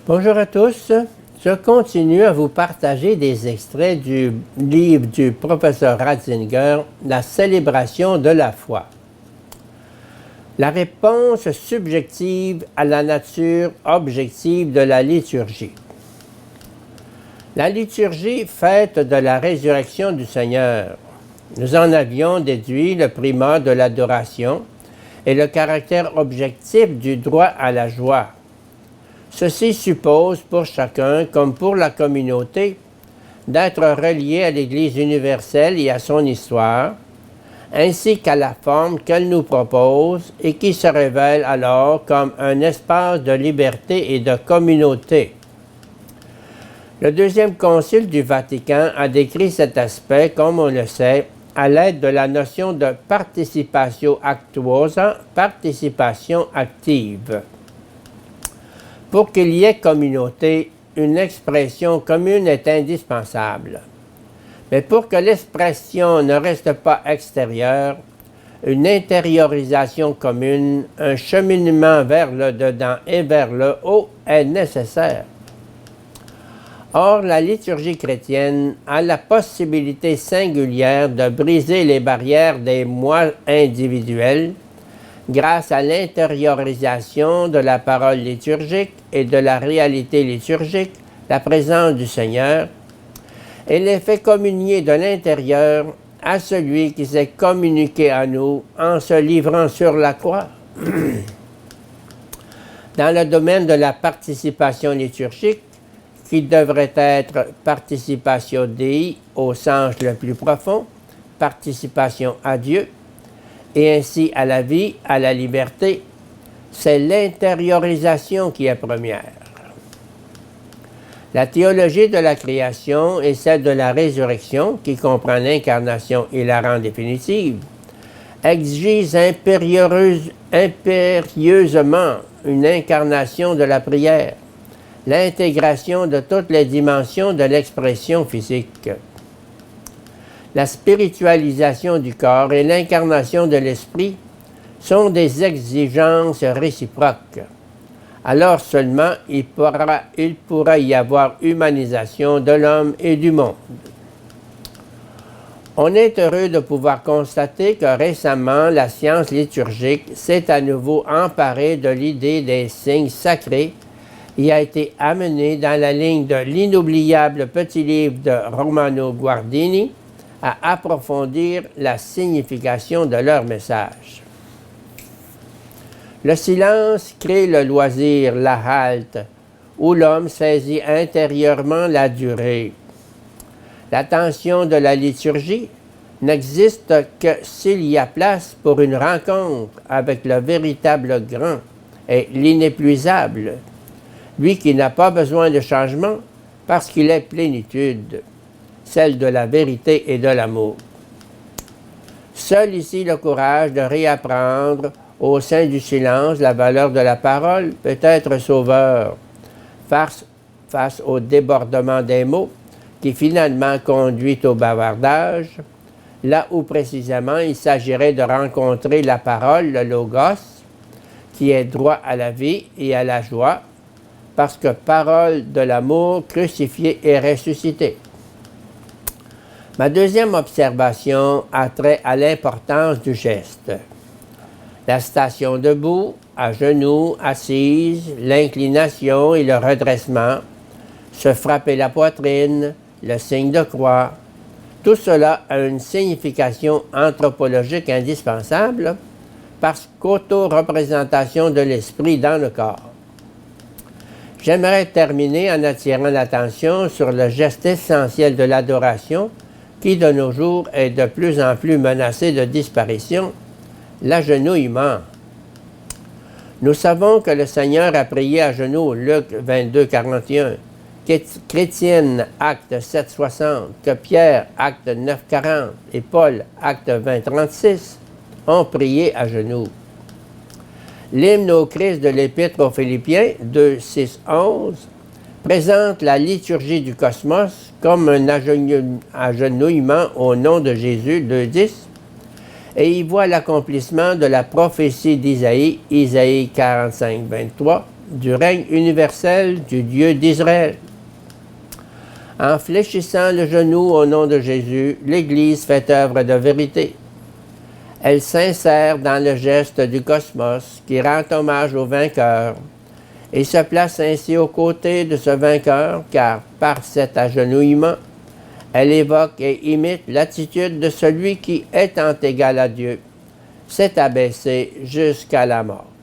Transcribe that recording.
Bonjour à tous. Je continue à vous partager des extraits du livre du professeur Ratzinger, La célébration de la foi. La réponse subjective à la nature objective de la liturgie. La liturgie fête de la résurrection du Seigneur. Nous en avions déduit le primat de l'adoration et le caractère objectif du droit à la joie. Ceci suppose pour chacun, comme pour la communauté, d'être relié à l'Église universelle et à son histoire, ainsi qu'à la forme qu'elle nous propose et qui se révèle alors comme un espace de liberté et de communauté. Le Deuxième Concile du Vatican a décrit cet aspect, comme on le sait, à l'aide de la notion de participatio actuosa, participation active. Pour qu'il y ait communauté, une expression commune est indispensable. Mais pour que l'expression ne reste pas extérieure, une intériorisation commune, un cheminement vers le dedans et vers le haut est nécessaire. Or, la liturgie chrétienne a la possibilité singulière de briser les barrières des moi individuels grâce à l'intériorisation de la parole liturgique et de la réalité liturgique, la présence du Seigneur, et les fait communier de l'intérieur à celui qui s'est communiqué à nous en se livrant sur la croix. Dans le domaine de la participation liturgique, qui devrait être participatio Dei au sens le plus profond, participation à Dieu, et ainsi à la vie, à la liberté, c'est l'intériorisation qui est première. La théologie de la création et celle de la résurrection, qui comprend l'incarnation et la rend définitive, exigent impérieusement une incarnation de la prière, l'intégration de toutes les dimensions de l'expression physique. La spiritualisation du corps et l'incarnation de l'esprit sont des exigences réciproques. Alors seulement il pourra y avoir humanisation de l'homme et du monde. On est heureux de pouvoir constater que récemment, la science liturgique s'est à nouveau emparée de l'idée des signes sacrés et a été amenée dans la ligne de l'inoubliable petit livre de Romano Guardini à approfondir la signification de leur message. Le silence crée le loisir, la halte, où l'homme saisit intérieurement la durée. L'attention de la liturgie n'existe que s'il y a place pour une rencontre avec le véritable grand et l'inépuisable, lui qui n'a pas besoin de changement parce qu'il est plénitude, celle de la vérité et de l'amour. Seul ici le courage de réapprendre au sein du silence la valeur de la parole peut être sauveur face au débordement des mots qui finalement conduit au bavardage, là où précisément il s'agirait de rencontrer la parole, le logos, qui est droit à la vie et à la joie, parce que parole de l'amour crucifié et ressuscité. Ma deuxième observation a trait à l'importance du geste. La station debout, à genoux, assise, l'inclination et le redressement, se frapper la poitrine, le signe de croix, tout cela a une signification anthropologique indispensable parce qu'auto-représentation de l'esprit dans le corps. J'aimerais terminer en attirant l'attention sur le geste essentiel de l'adoration qui de nos jours est de plus en plus menacé de disparition, l'agenouillement. Nous savons que le Seigneur a prié à genoux, Luc 22, 41, Chrétienne, acte 7, 60, que Pierre, acte 9, 40, et Paul, acte 20, 36, ont prié à genoux. L'hymne au Christ de l'Épître aux Philippiens, 2, 6, 11, présente la liturgie du cosmos comme un agenouillement au nom de Jésus, 2, 10, et y voit l'accomplissement de la prophétie d'Isaïe, Isaïe 45, 23, du règne universel du Dieu d'Israël. En fléchissant le genou au nom de Jésus, l'Église fait œuvre de vérité. Elle s'insère dans le geste du cosmos qui rend hommage au vainqueur et se place ainsi aux côtés de ce vainqueur car, par cet agenouillement, elle évoque et imite l'attitude de celui qui, étant égal à Dieu, s'est abaissé jusqu'à la mort.